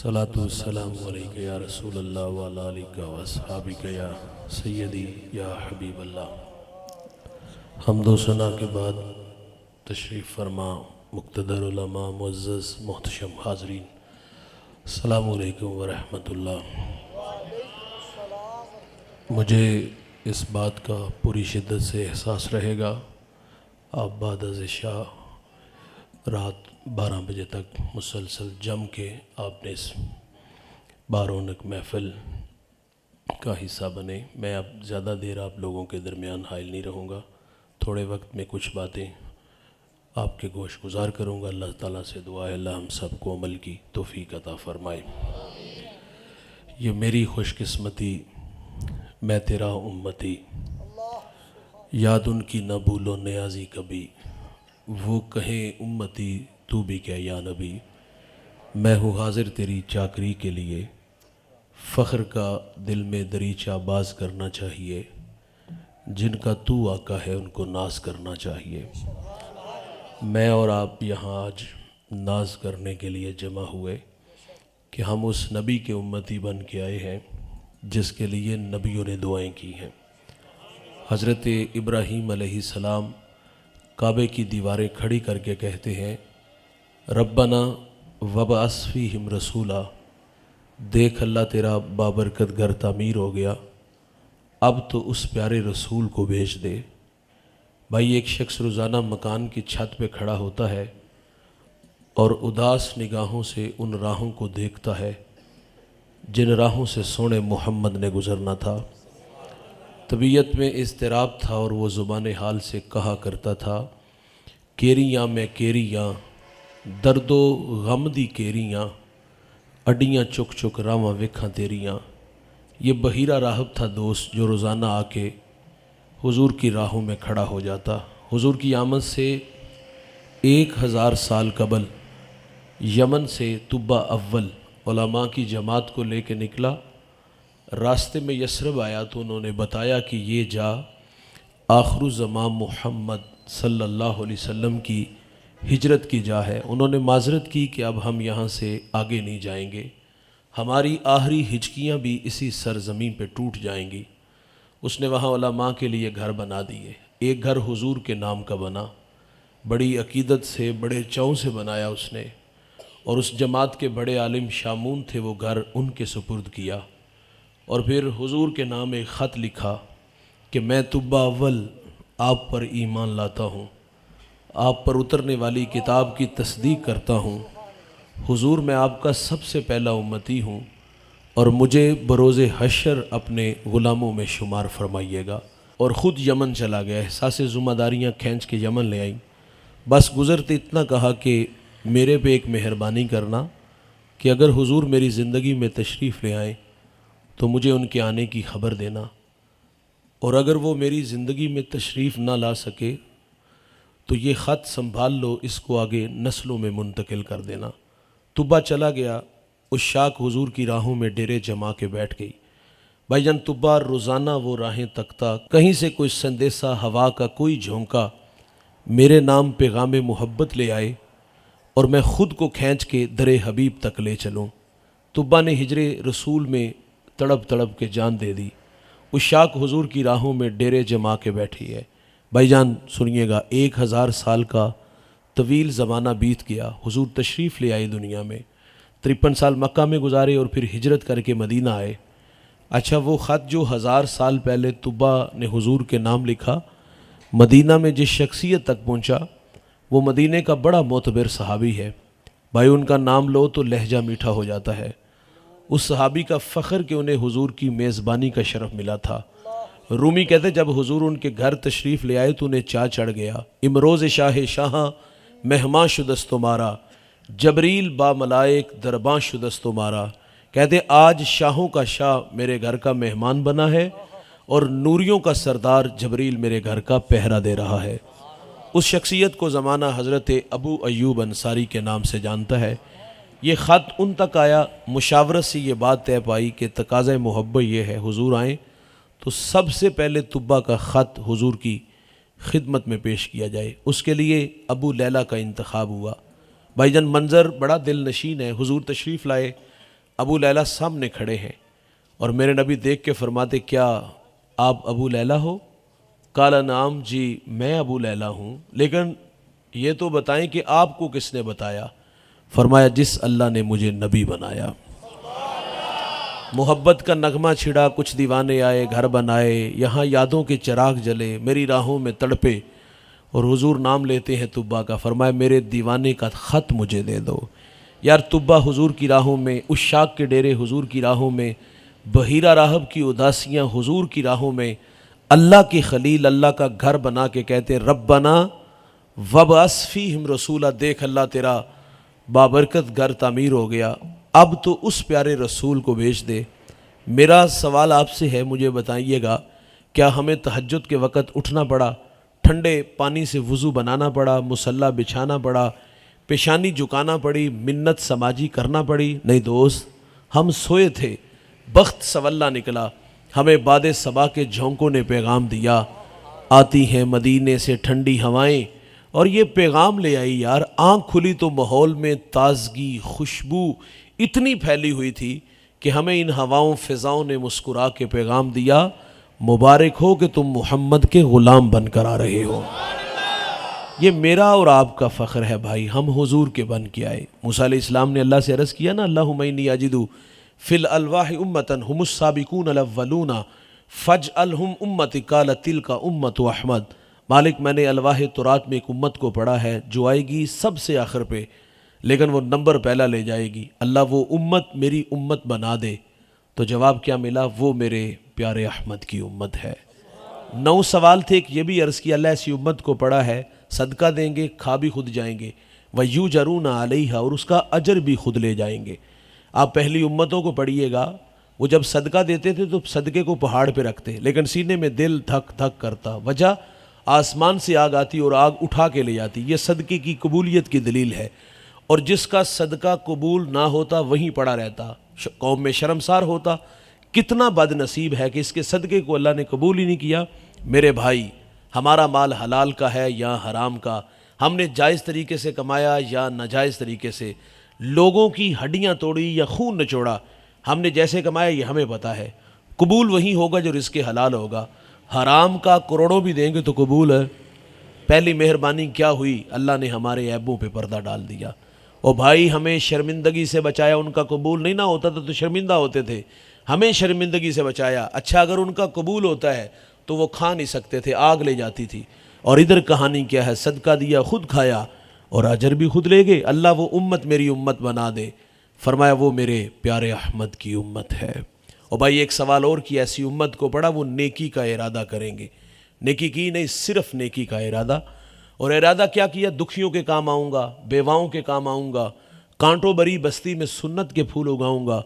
الصلاۃ والسلام علیک یا رسول اللہ وعلی آلک و اصحابک یا سیدی یا حبیب اللہ۔ حمد و ثنا کے بعد تشریف فرما مقتدر علماء، معزز محتشم حاضرین، السلام علیکم ورحمۃ اللہ۔ مجھے اس بات کا پوری شدت سے احساس رہے گا، آپ بعد از عشاء رات 12 بجے تک مسلسل جم کے آپ نے اس بارونق محفل کا حصہ بنے۔ میں اب زیادہ دیر آپ لوگوں کے درمیان حائل نہیں رہوں گا، تھوڑے وقت میں کچھ باتیں آپ کے گوش گزار کروں گا۔ اللہ تعالیٰ سے دعا ہے اللہ ہم سب کو عمل کی توفیق عطا فرمائے۔ یہ میری خوش قسمتی، میں تیرا امتی، یاد ان کی نہ بھولو نیازی کبھی، وہ کہیں امتی تو بھی کہ یا نبی، میں ہوں حاضر تیری چاکری کے لیے، فخر کا دل میں دریچہ باز کرنا چاہیے، جن کا تو آقا ہے ان کو ناز کرنا چاہیے۔ میں اور آپ یہاں آج ناز کرنے کے لیے جمع ہوئے کہ ہم اس نبی کے امتی بن کے آئے ہیں جس کے لیے نبیوں نے دعائیں کی ہیں۔ حضرت ابراہیم علیہ السلام کعبے کی دیواریں کھڑی کر کے کہتے ہیں، ربنا وبعث فیہم رسولا، دیکھ اللہ تیرا بابرکت گھر تعمیر ہو گیا، اب تو اس پیارے رسول کو بھیج دے۔ بھائی ایک شخص روزانہ مکان کی چھت پہ کھڑا ہوتا ہے اور اداس نگاہوں سے ان راہوں کو دیکھتا ہے جن راہوں سے سونے محمد نے گزرنا تھا۔ طبیعت میں اضطراب تھا اور وہ زبان حال سے کہا کرتا تھا، کیریاں میں کیریاں درد و غم دی کیریاں، اڈیاں چک چک راواں ویکھاں تیریاں۔ یہ بحیرہ راہب تھا دوست جو روزانہ آ کے حضور کی راہوں میں کھڑا ہو جاتا۔ حضور کی آمد سے 1000 سال قبل یمن سے طبہ اول علماء کی جماعت کو لے کے نکلا، راستے میں یثرب آیا تو انہوں نے بتایا کہ یہ جا آخر الزمان محمد صلی اللہ علیہ وسلم کی ہجرت کی جا ہے۔ انہوں نے معذرت کی کہ اب ہم یہاں سے آگے نہیں جائیں گے، ہماری آخری ہچکیاں بھی اسی سرزمین پہ ٹوٹ جائیں گی۔ اس نے وہاں علماء کے لیے گھر بنا دیے، ایک گھر حضور کے نام کا بنا، بڑی عقیدت سے بڑے چاؤں سے بنایا اس نے، اور اس جماعت کے بڑے عالم شامون تھے، وہ گھر ان کے سپرد کیا، اور پھر حضور کے نام ایک خط لکھا کہ میں طبہ اول آپ پر ایمان لاتا ہوں، آپ پر اترنے والی کتاب کی تصدیق کرتا ہوں، حضور میں آپ کا سب سے پہلا امتی ہوں، اور مجھے بروز حشر اپنے غلاموں میں شمار فرمائیے گا۔ اور خود یمن چلا گیا، احساس ذمہ داریاں کھینچ کے یمن لے آئیں۔ بس گزرتے اتنا کہا کہ میرے پہ ایک مہربانی کرنا کہ اگر حضور میری زندگی میں تشریف لے آئیں تو مجھے ان کے آنے کی خبر دینا، اور اگر وہ میری زندگی میں تشریف نہ لا سکے تو یہ خط سنبھال لو، اس کو آگے نسلوں میں منتقل کر دینا۔ طبہ چلا گیا، اس شاک حضور کی راہوں میں ڈیرے جما کے بیٹھ گئی۔ بھائی جان طبہ روزانہ وہ راہیں تکتا، کہیں سے کوئی سندیسہ ہوا کا کوئی جھونکا میرے نام پیغام محبت لے آئے اور میں خود کو کھینچ کے در حبیب تک لے چلوں۔ طبہ نے ہجر رسول میں تڑپ تڑپ کے جان دے دی، اس شاک حضور کی راہوں میں ڈیرے جما کے بیٹھی ہے۔ بھائی جان سنیے گا، 1000 سال کا طویل زمانہ بیت گیا، حضور تشریف لے آئے دنیا میں، 53 سال مکہ میں گزارے اور پھر ہجرت کر کے مدینہ آئے۔ اچھا وہ خط جو 1000 سال پہلے طبہ نے حضور کے نام لکھا، مدینہ میں جس شخصیت تک پہنچا وہ مدینہ کا بڑا معتبر صحابی ہے۔ بھائی ان کا نام لو تو لہجہ میٹھا ہو جاتا ہے۔ اس صحابی کا فخر کہ انہیں حضور کی میزبانی کا شرف ملا تھا۔ رومی کہتے جب حضور ان کے گھر تشریف لے آئے تو انہیں چاہ چڑھ گیا، امروز شاہ شاہاں مہماں شدست تمہارا، جبریل با ملائک درباں شدست تمہارا۔ کہتے آج شاہوں کا شاہ میرے گھر کا مہمان بنا ہے اور نوریوں کا سردار جبریل میرے گھر کا پہرا دے رہا ہے۔ اس شخصیت کو زمانہ حضرت ابو ایوب انصاری کے نام سے جانتا ہے۔ یہ خط ان تک آیا، مشاورت سے یہ بات طے پائی کہ تقاضۂ محبت یہ ہے حضور آئیں تو سب سے پہلے طبہ کا خط حضور کی خدمت میں پیش کیا جائے۔ اس کے لیے ابو لیلہ کا انتخاب ہوا۔ بھائی جان منظر بڑا دل نشین ہے، حضور تشریف لائے، ابو لیلہ سامنے کھڑے ہیں اور میرے نبی دیکھ کے فرماتے کیا آپ ابو لیلہ ہو؟ قال نعم، جی میں ابو لیلہ ہوں، لیکن یہ تو بتائیں کہ آپ کو کس نے بتایا؟ فرمایا جس اللہ نے مجھے نبی بنایا۔ محبت کا نغمہ چھڑا، کچھ دیوانے آئے، گھر بنائے، یہاں یادوں کے چراغ جلے، میری راہوں میں تڑپے، اور حضور نام لیتے ہیں طبا کا۔ فرمایا میرے دیوانے کا خط مجھے دے دو۔ یار طبا حضور کی راہوں میں، عشاق کے ڈیرے حضور کی راہوں میں، بحیرہ راہب کی اداسیاں حضور کی راہوں میں، اللہ کی خلیل اللہ کا گھر بنا کے کہتے ربنا وابعث فیہم رسولا، دیکھ اللہ تیرا بابرکت گھر تعمیر ہو گیا، اب تو اس پیارے رسول کو بھیج دے۔ میرا سوال آپ سے ہے، مجھے بتائیے گا، کیا ہمیں تہجد کے وقت اٹھنا پڑا، ٹھنڈے پانی سے وضو بنانا پڑا، مصلی بچھانا پڑا، پیشانی جھکانا پڑی، منت سماجی کرنا پڑی؟ نہیں دوست، ہم سوئے تھے، بخت سولہ نکلا، ہمیں باد صبا کے جھونکوں نے پیغام دیا، آتی ہیں مدینے سے ٹھنڈی ہوائیں، اور یہ پیغام لے آئی یار۔ آنکھ کھلی تو ماحول میں تازگی، خوشبو اتنی پھیلی ہوئی تھی کہ ہمیں ان ہواؤں فضاؤں نے مسکرا کے پیغام دیا، مبارک ہو کہ تم محمد کے غلام بن کر آ رہے ہو۔ یہ میرا اور آپ کا فخر ہے بھائی، ہم حضور کے بن کے آئے۔ موسیٰ علیہ السلام نے اللہ سے عرض کیا نا، اللہم انی اجدو فی الالواح امتن ہم السابقون الاولون فاجعلہم امتی، قال تلک امت احمد۔ مالک میں نے الواح تورات میں ایک امت کو پڑھا ہے جو آئے گی سب سے آخر پہ، لیکن وہ نمبر پہلا لے جائے گی، اللہ وہ امت میری امت بنا دے۔ تو جواب کیا ملا؟ وہ میرے پیارے احمد کی امت ہے۔ 9 سوال تھے، ایک یہ بھی عرض کیا اللہ ایسی امت کو پڑھا ہے، صدقہ دیں گے، کھا بھی خود جائیں گے، وَيُجَرُونَ عَلَيْهَا، اور اس کا اجر بھی خود لے جائیں گے۔ آپ پہلی امتوں کو پڑھیے گا، وہ جب صدقہ دیتے تھے تو صدقے کو پہاڑ پہ رکھتے، لیکن سینے میں دل دھک دھک کرتا، وجہ آسمان سے آگ آتی اور آگ اٹھا کے لے جاتی۔ یہ صدقے کی قبولیت کی دلیل ہے، اور جس کا صدقہ قبول نہ ہوتا وہیں پڑا رہتا، قوم میں شرمسار ہوتا۔ کتنا بد نصیب ہے کہ اس کے صدقے کو اللہ نے قبول ہی نہیں کیا۔ میرے بھائی، ہمارا مال حلال کا ہے یا حرام کا؟ ہم نے جائز طریقے سے کمایا یا ناجائز طریقے سے؟ لوگوں کی ہڈیاں توڑی یا خون نچوڑا؟ ہم نے جیسے کمایا یہ ہمیں پتہ ہے، قبول وہی ہوگا جو رزق حلال ہوگا۔ حرام کا کروڑوں بھی دیں گے تو قبول ہے؟ پہلی مہربانی کیا ہوئی؟ اللہ نے ہمارے عیبوں پہ پردہ ڈال دیا۔ او بھائی، ہمیں شرمندگی سے بچایا، ان کا قبول نہیں نہ ہوتا تو شرمندہ ہوتے تھے، ہمیں شرمندگی سے بچایا۔ اچھا اگر ان کا قبول ہوتا ہے تو وہ کھا نہیں سکتے تھے، آگ لے جاتی تھی۔ اور ادھر کہانی کیا ہے؟ صدقہ دیا، خود کھایا، اور اجر بھی خود لے گئے۔ اللہ وہ امت میری امت بنا دے، فرمایا وہ میرے پیارے احمد کی امت ہے۔ اور بھائی ایک سوال اور کیا، ایسی امت کو پڑھا وہ نیکی کا ارادہ کریں گے، نیکی کی نہیں، صرف نیکی کا ارادہ۔ اور ارادہ کیا کیا؟ دکھیوں کے کام آؤں گا، بیواؤں کے کام آؤں گا، کانٹوں بری بستی میں سنت کے پھول اگاؤں گا،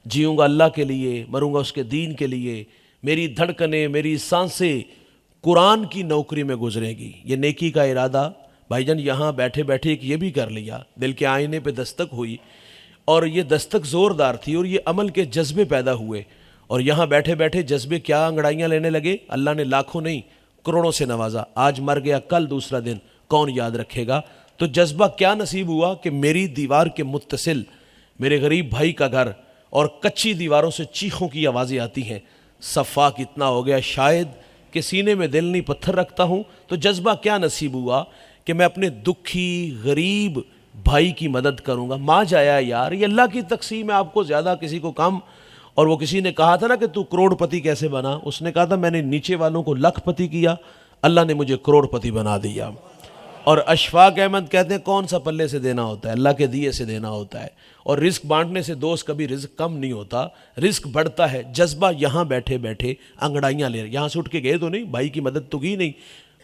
جیوں گا اللہ کے لیے، مروں گا اس کے دین کے لیے، میری دھڑکنیں، میری سانسیں قرآن کی نوکری میں گزرے گی۔ یہ نیکی کا ارادہ بھائی جان یہاں بیٹھے بیٹھے ایک یہ بھی کر لیا، دل کے آئینے پہ دستک ہوئی، اور یہ دستک زوردار تھی، اور یہ عمل کے جذبے پیدا ہوئے، اور یہاں بیٹھے بیٹھے جذبے کیا انگڑائیاں لینے لگے؟ اللہ نے لاکھوں نہیں کروڑوں سے نوازا، آج مر گیا کل دوسرا دن کون یاد رکھے گا؟ تو جذبہ کیا نصیب ہوا کہ میری دیوار کے متصل میرے غریب بھائی کا گھر، اور کچی دیواروں سے چیخوں کی آوازیں آتی ہیں، صفاق اتنا ہو گیا شاید کہ سینے میں دل نہیں پتھر رکھتا ہوں۔ تو جذبہ کیا نصیب ہوا کہ میں اپنے دکھی غریب بھائی کی مدد کروں گا۔ ماں جایا یار، یہ اللہ کی تقسیم ہے، آپ کو زیادہ کسی کو کم۔ اور وہ کسی نے کہا تھا نا کہ تو کروڑ پتی کیسے بنا؟ اس نے کہا تھا میں نے نیچے والوں کو لکھ پتی کیا، اللہ نے مجھے کروڑ پتی بنا دیا۔ اور اشفاق احمد کہتے ہیں کون سا پلے سے دینا ہوتا ہے؟ اللہ کے دیے سے دینا ہوتا ہے۔ اور رزق بانٹنے سے دوست کبھی رزق کم نہیں ہوتا، رزق بڑھتا ہے۔ جذبہ یہاں بیٹھے بیٹھے انگڑائیاں لے رہے، یہاں سے اٹھ کے گئے تو نہیں، بھائی کی مدد تو کی نہیں،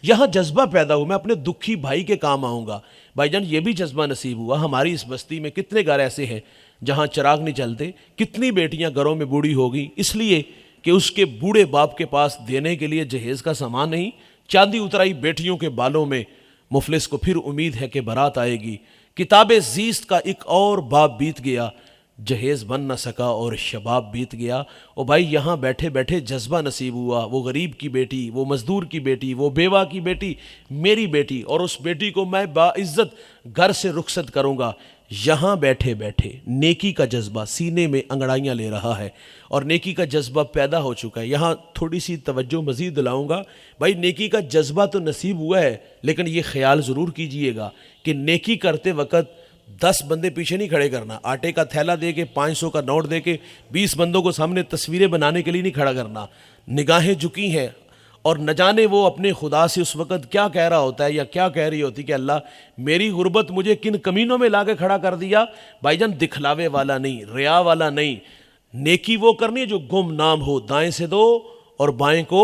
یہاں جذبہ پیدا ہوا میں اپنے دکھی بھائی کے کام آؤں گا۔ بھائی جان یہ بھی جذبہ نصیب ہوا۔ ہماری اس بستی میں کتنے گھر ایسے ہیں جہاں چراغ نہیں چلتے، کتنی بیٹیاں گھروں میں بوڑھی ہو گئی اس لیے کہ اس کے بوڑھے باپ کے پاس دینے کے لیے جہیز کا سامان نہیں، چاندی اترائی بیٹیوں کے بالوں میں۔ مفلس کو پھر امید ہے کہ برات آئے گی۔ کتاب زیست کا ایک اور باب بیت گیا، جہیز بن نہ سکا اور شباب بیت گیا۔ اور بھائی یہاں بیٹھے بیٹھے جذبہ نصیب ہوا، وہ غریب کی بیٹی، وہ مزدور کی بیٹی، وہ بیوہ کی بیٹی، میری بیٹی، اور اس بیٹی کو میں باعزت گھر سے رخصت کروں گا۔ یہاں بیٹھے بیٹھے نیکی کا جذبہ سینے میں انگڑائیاں لے رہا ہے اور نیکی کا جذبہ پیدا ہو چکا ہے۔ یہاں تھوڑی سی توجہ مزید دلاؤں گا، بھائی نیکی کا جذبہ تو نصیب ہوا ہے، لیکن یہ خیال ضرور کیجئے گا کہ نیکی کرتے وقت 10 بندے پیچھے نہیں کھڑے کرنا، آٹے کا تھیلا دے کے 500 کا نوٹ دے کے 20 بندوں کو سامنے تصویریں بنانے کے لیے نہیں کھڑا کرنا۔ نگاہیں جھکی ہیں اور نہ جانے وہ اپنے خدا سے اس وقت کیا کہہ رہا ہوتا ہے یا کیا کہہ رہی ہوتی کہ اللہ میری غربت مجھے کن کمینوں میں لا کے کھڑا کر دیا۔ بھائی جان دکھلاوے والا نہیں، ریا والا نہیں، نیکی وہ کرنی ہے جو گمنام ہو، دائیں سے دو اور بائیں کو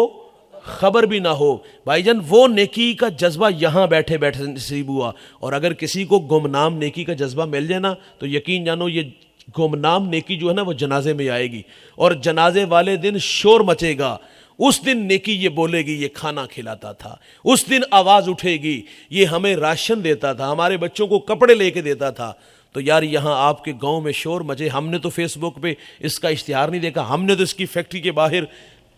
خبر بھی نہ ہو۔ بھائی جان وہ نیکی کا جذبہ یہاں بیٹھے بیٹھے نصیب ہوا، اور اگر کسی کو گمنام نیکی کا جذبہ مل جائے نا تو یقین جانو یہ گمنام نیکی جو ہے نا وہ جنازے میں آئے گی، اور جنازے والے دن شور مچے گا۔ اس دن نیکی یہ بولے گی یہ کھانا کھلاتا تھا، اس دن آواز اٹھے گی یہ ہمیں راشن دیتا تھا، ہمارے بچوں کو کپڑے لے کے دیتا تھا۔ تو یار یہاں آپ کے گاؤں میں شور مچے، ہم نے تو فیس بک پہ اس کا اشتہار نہیں دیکھا، ہم نے تو اس کی فیکٹری کے باہر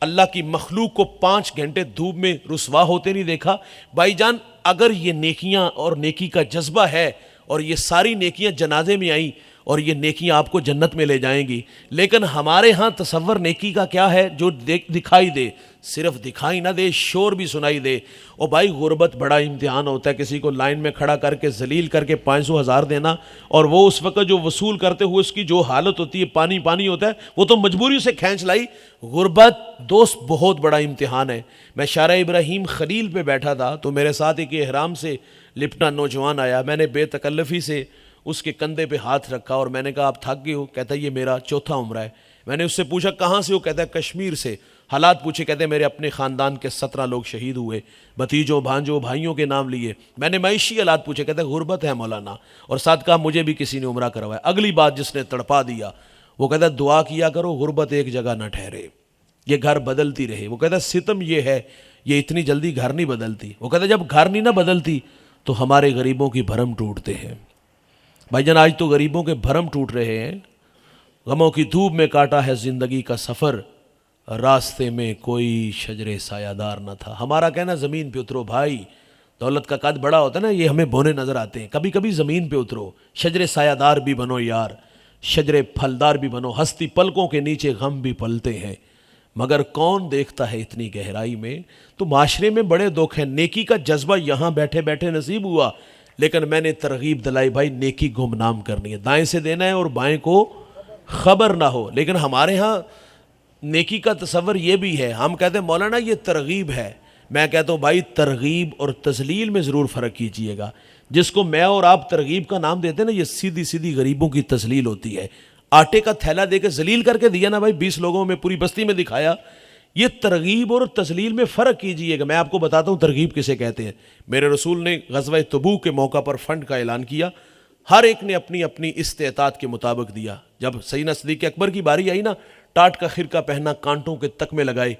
اللہ کی مخلوق کو 5 گھنٹے دھوپ میں رسوا ہوتے نہیں دیکھا۔ بھائی جان اگر یہ نیکیاں اور نیکی کا جذبہ ہے اور یہ ساری نیکیاں جنازے میں آئیں اور یہ نیکیاں آپ کو جنت میں لے جائیں گی، لیکن ہمارے ہاں تصور نیکی کا کیا ہے جو دکھائی دے، صرف دکھائی نہ دے شور بھی سنائی دے۔ اور بھائی غربت بڑا امتحان ہوتا ہے، کسی کو لائن میں کھڑا کر کے ذلیل کر کے 500 1000 دینا، اور وہ اس وقت جو وصول کرتے ہوئے اس کی جو حالت ہوتی ہے پانی پانی ہوتا ہے، وہ تو مجبوری سے کھینچ لائی۔ غربت دوست بہت بڑا امتحان ہے۔ میں شارع ابراہیم خلیل پہ بیٹھا تھا تو میرے ساتھ ایک احرام سے لپٹا نوجوان آیا، میں نے بے تکلفی سے اس کے کندھے پہ ہاتھ رکھا اور میں نے کہا آپ تھک گئے ہو؟ کہتا ہے یہ میرا 4تھا عمرہ ہے۔ میں نے اس سے پوچھا کہاں سے ہو؟ کہتا ہے کشمیر سے۔ حالات پوچھے، کہتے ہیں میرے اپنے خاندان کے 17 لوگ شہید ہوئے، بھتیجوں بھانجوں بھائیوں کے نام لیے۔ میں نے معاشی حالات پوچھے، کہتے ہیں غربت ہے مولانا، اور ساتھ کہا مجھے بھی کسی نے عمرہ کروایا۔ اگلی بات جس نے تڑپا دیا وہ کہتا ہے دعا کیا کرو غربت ایک جگہ نہ ٹھہرے، یہ گھر بدلتی رہے۔ وہ کہتا ہے ستم یہ ہے یہ اتنی جلدی گھر نہیں بدلتی۔ وہ کہتا ہے جب گھر نہیں نہ بدلتی تو ہمارے غریبوں کی بھرم ٹوٹتے ہیں۔ بھائی جان آج تو غریبوں کے بھرم ٹوٹ رہے ہیں۔ غموں کی دھوپ میں کاٹا ہے زندگی کا سفر، راستے میں کوئی شجر سایہ دار نہ تھا۔ ہمارا کہنا زمین پہ اترو بھائی، دولت کا قد بڑا ہوتا ہے نا، یہ ہمیں بونے نظر آتے ہیں، کبھی کبھی زمین پہ اترو، شجر سایہ دار بھی بنو یار، شجر پھلدار بھی بنو، ہستی پلکوں کے نیچے غم بھی پلتے ہیں، مگر کون دیکھتا ہے اتنی گہرائی میں۔ تو معاشرے میں بڑے دکھ ہیں۔ نیکی کا جذبہ یہاں بیٹھے بیٹھے نصیب ہوا، لیکن میں نے ترغیب دلائی بھائی نیکی گمنام کرنی ہے، دائیں سے دینا ہے اور بائیں کو خبر نہ ہو۔ لیکن ہمارے ہاں نیکی کا تصور یہ بھی ہے، ہم کہتے ہیں مولانا یہ ترغیب ہے۔ میں کہتا ہوں بھائی ترغیب اور تذلیل میں ضرور فرق کیجئے گا۔ جس کو میں اور آپ ترغیب کا نام دیتے ہیں نا، یہ سیدھی سیدھی غریبوں کی تذلیل ہوتی ہے۔ آٹے کا تھیلا دے کے ذلیل کر کے دیا نا بھائی، 20 لوگوں میں پوری بستی میں دکھایا۔ یہ ترغیب اور تذلیل میں فرق کیجئے گا۔ میں آپ کو بتاتا ہوں ترغیب کسے کہتے ہیں۔ میرے رسول نے غزوہ تبوک کے موقع پر فنڈ کا اعلان کیا، ہر ایک نے اپنی اپنی استطاعت کے مطابق دیا۔ جب سیدنا صدیق اکبر کی باری آئی نا، ٹاٹ کا خرقہ پہنا، کانٹوں کے تکمے لگائے،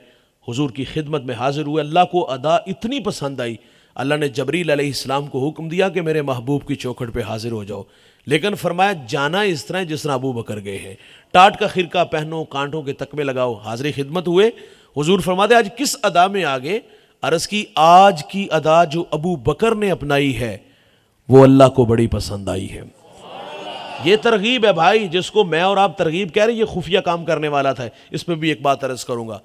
حضور کی خدمت میں حاضر ہوئے۔ اللہ کو ادا اتنی پسند آئی، اللہ نے جبریل علیہ السلام کو حکم دیا کہ میرے محبوب کی چوکھٹ پہ حاضر ہو جاؤ، لیکن فرمایا جانا اس طرح جس طرح ابو بکر گئے ہیں، ٹاٹ کا خرقہ پہنو، کانٹوں کے تکمے لگاؤ، حاضر خدمت ہوئے۔ حضور فرماتے آج کس ادا میں آگے؟ عرض کی آج کی ادا جو ابو بکر نے اپنائی ہے وہ اللہ کو بڑی پسند آئی ہے۔ یہ ترغیب ہے بھائی، جس کو میں اور آپ ترغیب کہہ رہے ہیں، یہ خفیہ کام کرنے والا تھا۔ اس پہ بھی ایک بات عرض کروں گا۔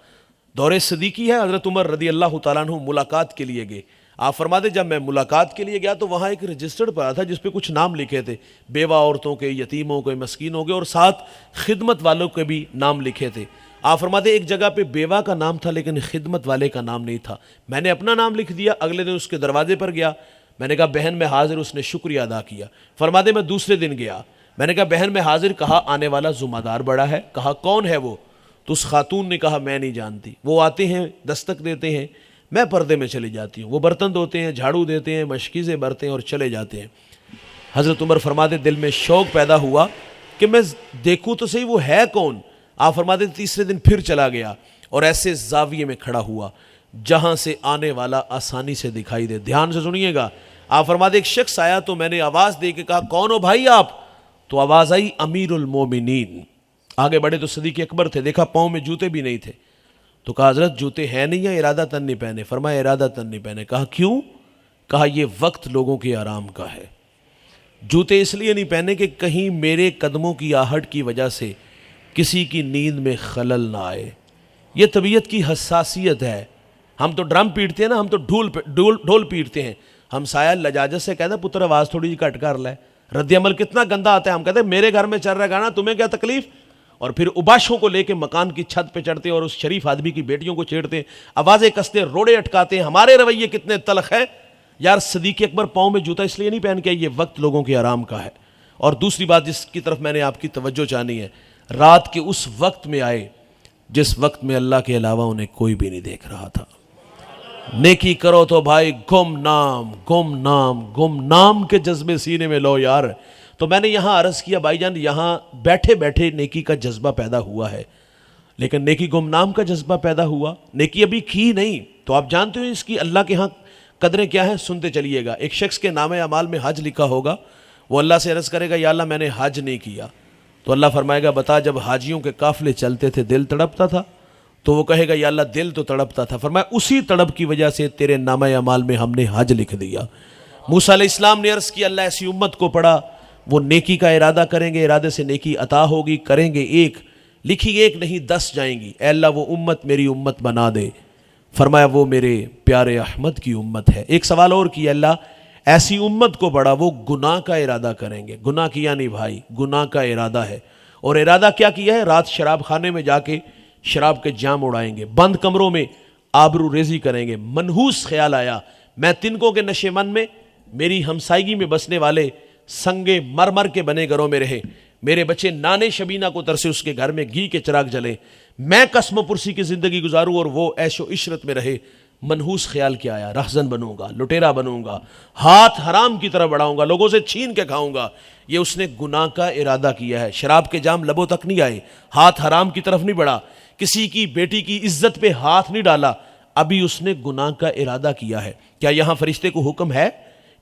دور صدیقی ہے، حضرت عمر رضی اللہ تعالیٰ عنہ ملاقات کے لیے گئے۔ آپ فرماتے جب میں ملاقات کے لیے گیا تو وہاں ایک رجسٹرڈ پڑا تھا جس پہ کچھ نام لکھے تھے، بیوہ عورتوں کے، یتیموں کے، مسکینوں کے، اور ساتھ خدمت والوں کے بھی نام لکھے تھے۔ آپ فرماتے ایک جگہ پہ بیوہ کا نام تھا لیکن خدمت والے کا نام نہیں تھا۔ میں نے اپنا نام لکھ دیا، اگلے دن اس کے دروازے پر گیا، میں نے کہا بہن میں حاضر، اس نے شکریہ ادا کیا۔ فرماتے میں دوسرے دن گیا، میں نے کہا بہن میں حاضر، کہا آنے والا ذمہ دار بڑا ہے، کہا کون ہے وہ؟ تو اس خاتون نے کہا میں نہیں جانتی۔ وہ آتے ہیں، دستک دیتے ہیں، میں پردے میں چلی جاتی ہوں، وہ برتن دھوتے ہیں، جھاڑو دیتے ہیں، مشکیزیں برتے ہیں اور چلے جاتے ہیں۔ حضرت عمر فرماتے دل میں شوق پیدا ہوا کہ میں دیکھوں تو صحیح وہ ہے کون۔ آپ فرماتے تیسرے دن پھر چلا گیا اور ایسے زاویے میں کھڑا ہوا جہاں سے آنے والا آسانی سے دکھائی دے۔ دھیان سے سنیے گا۔ آپ فرماتے ایک شخص آیا تو میں نے آواز دے کے کہا کون ہو بھائی آپ؟ تو آواز آئی امیر المومنین۔ آگے بڑھے تو صدیق اکبر تھے، دیکھا پاؤں میں جوتے بھی نہیں تھے، تو کہا حضرت جوتے ہیں نہیں یا ارادہ تن نہیں پہنے؟ فرمایا ارادہ تن نہیں پہنے۔ کہا کیوں؟ کہا یہ وقت لوگوں کے آرام کا ہے، جوتے اس لیے نہیں پہنے کہ کہیں میرے قدموں کی آہٹ کی وجہ سے کسی کی نیند میں خلل نہ آئے. یہ طبیعت کی حساسیت ہے. ہم تو ڈرم پیٹتے ہیں نا, ہم تو ڈھول پیٹتے ہیں. ہم سایہ لجاجت سے کہتے ہیں پتر آواز تھوڑی جی کٹ کر لے. رد عمل کتنا گندا آتا ہے. ہم کہتے ہیں میرے گھر میں چل رہا ہے گانا, تمہیں کیا تکلیف. اور پھر اباشوں کو لے کے مکان کی چھت پہ چڑھتے اور اس شریف آدمی کی بیٹیوں کو چھیڑتے, آوازیں کستے, روڑے اٹکاتے ہیں. ہمارے رویے کتنے تلخ ہے یار. صدیق اکبر پاؤں میں جوتا اس لیے نہیں پہن کے, یہ وقت لوگوں کے آرام کا ہے. اور دوسری بات جس کی طرف میں نے آپ کی توجہ چاہنی ہے, رات کے اس وقت میں آئے جس وقت میں اللہ کے علاوہ انہیں کوئی بھی نہیں دیکھ رہا تھا. نیکی کرو تو بھائی گم نام کے جذبے سینے میں لو یار. تو میں نے یہاں عرض کیا بھائی جان, یہاں بیٹھے بیٹھے نیکی کا جذبہ پیدا ہوا ہے, لیکن نیکی گم نام کا جذبہ پیدا ہوا, نیکی ابھی کی نہیں. تو آپ جانتے ہو اس کی اللہ کے ہاں قدریں کیا ہیں, سنتے چلیے گا. ایک شخص کے نام اعمال میں حج لکھا ہوگا, وہ اللہ سے عرض کرے گا یا اللہ میں نے حج نہیں کیا. تو اللہ فرمائے گا بتا جب حاجیوں کے قافلے چلتے تھے دل تڑپتا تھا. تو وہ کہے گا یا اللہ دل تو تڑپتا تھا. فرمایا اسی تڑپ کی وجہ سے تیرے نامہ اعمال میں ہم نے حج لکھ دیا. موسیٰ علیہ السلام نے عرض کیا اللہ ایسی امت کو پڑھا, وہ نیکی کا ارادہ کریں گے, ارادے سے نیکی عطا ہوگی, کریں گے ایک, لکھی ایک نہیں 10 جائیں گی. اے اللہ وہ امت میری امت بنا دے. فرمایا وہ میرے پیارے احمد کی امت ہے. ایک سوال اور کیا, اللہ ایسی امت کو پڑھا وہ گناہ کا ارادہ کریں گے. گناہ کیا نہیں بھائی, گناہ کا ارادہ ہے. اور ارادہ کیا کیا ہے, رات شراب خانے میں جا کے شراب کے جام اڑائیں گے, بند کمروں میں آبرو ریزی کریں گے. منحوس خیال آیا میں تنکوں کے نشے من میں میری ہمسائیگی میں بسنے والے سنگے مرمر کے بنے گھروں میں رہے, میرے بچے نانے شبینہ کو ترسے اس کے گھر میں گھی کے چراغ جلیں, میں قسم و پرسی کی زندگی گزاروں اور وہ عیش و عشرت میں رہے. منحوس خیال کیا آیا, رہزن بنوں گا, لٹیرا بنوں گا, ہاتھ حرام کی طرف بڑھاؤں گا, لوگوں سے چھین کے کھاؤں گا. یہ اس نے گناہ کا ارادہ کیا ہے. شراب کے جام لبوں تک نہیں آئے, ہاتھ حرام کی طرف نہیں بڑھا, کسی کی بیٹی کی عزت پہ ہاتھ نہیں ڈالا, ابھی اس نے گناہ کا ارادہ کیا ہے. کیا یہاں فرشتے کو حکم ہے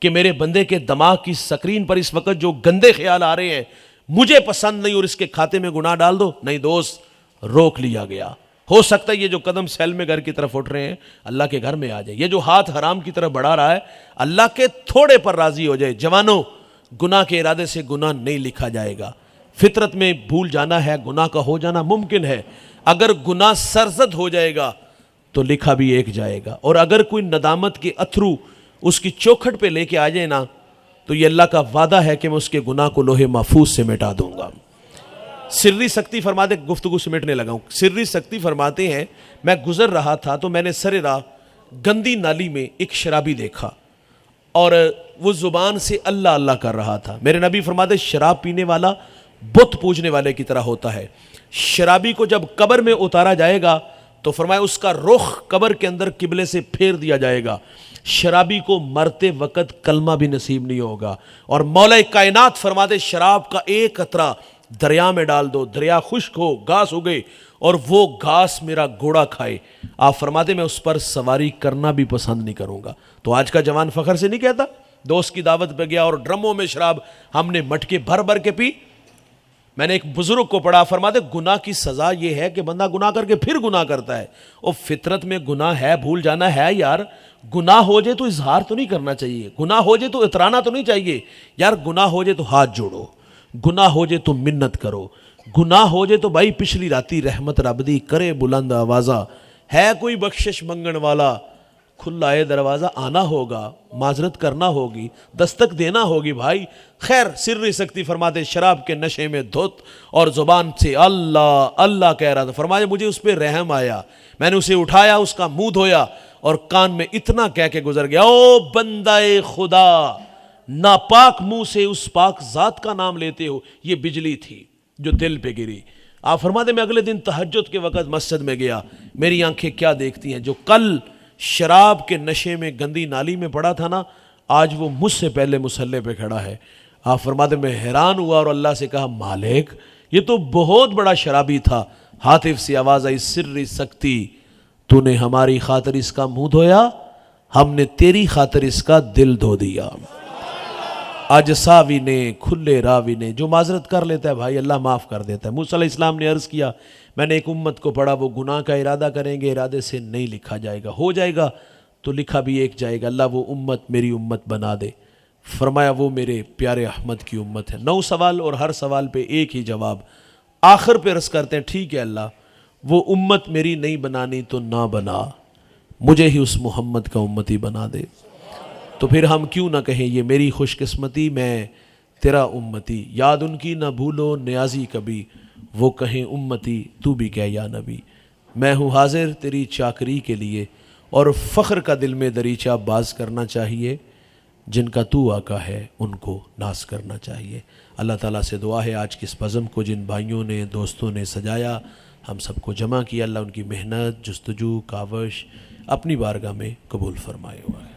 کہ میرے بندے کے دماغ کی سکرین پر اس وقت جو گندے خیال آ رہے ہیں مجھے پسند نہیں اور اس کے کھاتے میں گناہ ڈال دو؟ نہیں دوست, روک لیا گیا. ہو سکتا ہے یہ جو قدم سیل میں گھر کی طرف اٹھ رہے ہیں اللہ کے گھر میں آ جائے, یہ جو ہاتھ حرام کی طرف بڑھا رہا ہے اللہ کے تھوڑے پر راضی ہو جائے. جوانوں, گناہ کے ارادے سے گناہ نہیں لکھا جائے گا. فطرت میں بھول جانا ہے, گناہ کا ہو جانا ممکن ہے. اگر گناہ سرزد ہو جائے گا تو لکھا بھی ایک جائے گا, اور اگر کوئی ندامت کے اتھرو اس کی چوکھٹ پہ لے کے آ جائے نا تو یہ اللہ کا وعدہ ہے کہ میں اس کے گناہ کو لوہے محفوظ سے مٹا دوں گا. سری سکتی فرماتے, گفتگو سمیٹنے لگا ہوں, سری سکتی فرماتے ہیں میں گزر رہا تھا تو میں نے سر راہ گندی نالی میں ایک شرابی دیکھا اور وہ زبان سے اللہ اللہ کر رہا تھا. میرے نبی فرماتے شراب پینے والا بت پوجنے والے کی طرح ہوتا ہے. شرابی کو جب قبر میں اتارا جائے گا تو فرمایا اس کا رخ قبر کے اندر قبلے سے پھیر دیا جائے گا. شرابی کو مرتے وقت کلمہ بھی نصیب نہیں ہوگا. اور مولا کائنات فرماتے شراب کا ایک قطرہ دریا میں ڈال دو, دریا خشک ہو, گھاس اگے اور وہ گھاس میرا گھوڑا کھائے. آپ فرماتے میں اس پر سواری کرنا بھی پسند نہیں کروں گا. تو آج کا جوان فخر سے نہیں کہتا دوست کی دعوت پہ گیا اور ڈرموں میں شراب ہم نے مٹکے بھر بھر کے پی. میں نے ایک بزرگ کو پڑھا, فرماتے گناہ کی سزا یہ ہے کہ بندہ گناہ کر کے پھر گناہ کرتا ہے. اور فطرت میں گناہ ہے, بھول جانا ہے یار. گناہ ہو جائے تو اظہار تو نہیں کرنا چاہیے, گناہ ہو جائے تو اترانا تو نہیں چاہیے یار. گناہ ہو جائے تو ہاتھ جوڑو, گناہ ہو جائے تو منت کرو, گناہ ہو جائے تو بھائی پچھلی راتی رحمت رب دی کرے بلند آوازہ, ہے کوئی بخشش منگن والا, کھلا ہے دروازہ, آنا ہوگا, معذرت کرنا ہوگی, دستک دینا ہوگی بھائی. خیر سر سکتی فرماتے شراب کے نشے میں دھت اور زبان سے اللہ اللہ کہہ رہا تھا. فرمایا مجھے اس پہ رحم آیا, میں نے اسے اٹھایا, اس کا منہ دھویا اور کان میں اتنا کہہ کے گزر گیا, او بندہ خدا, ناپاک منہ سے اس پاک ذات کا نام لیتے ہو. یہ بجلی تھی جو دل پہ گری. آپ فرماتے میں اگلے دن تہجد کے وقت مسجد میں گیا, میری آنکھیں کیا دیکھتی ہیں, جو کل شراب کے نشے میں گندی نالی میں پڑا تھا نا, آج وہ مجھ سے پہلے مصلے پہ کھڑا ہے. آپ فرماتے میں حیران ہوا اور اللہ سے کہا مالک یہ تو بہت بڑا شرابی تھا. ہاتف سے آواز آئی سر سکتی, تو نے ہماری خاطر اس کا منہ دھویا, ہم نے تیری خاطر اس کا دل دھو دیا. آج ساوی نے کھلے راوی نے, جو معذرت کر لیتا ہے بھائی اللہ معاف کر دیتا ہے. موسیٰ علیہ السلام نے عرض کیا میں نے ایک امت کو پڑھا وہ گناہ کا ارادہ کریں گے, ارادے سے نہیں لکھا جائے گا, ہو جائے گا تو لکھا بھی ایک جائے گا. اللہ وہ امت میری امت بنا دے. فرمایا وہ میرے پیارے احمد کی امت ہے۔ 9 سوال اور ہر سوال پہ ایک ہی جواب۔ آخر پہ عرض کرتے ہیں ٹھیک ہے اللہ، وہ امت میری نہیں بنانی تو نہ بنا، مجھے ہی اس محمد کا امتی بنا دے۔ تو پھر ہم کیوں نہ کہیں یہ میری خوش قسمتی، میں تیرا امتی، یاد ان کی نہ بھولو نیازی کبھی، وہ کہیں امتی تو بھی کہہ یا نبی۔ میں ہوں حاضر تیری چاکری کے لیے، اور فخر کا دل میں دریچہ باز کرنا چاہیے، جن کا تو آقا ہے ان کو ناز کرنا چاہیے۔ اللہ تعالیٰ سے دعا ہے آج کی اس بزم کو جن بھائیوں نے دوستوں نے سجایا، ہم سب کو جمع کیا، اللہ ان کی محنت جستجو کاوش اپنی بارگاہ میں قبول فرمائے ہوا ہے۔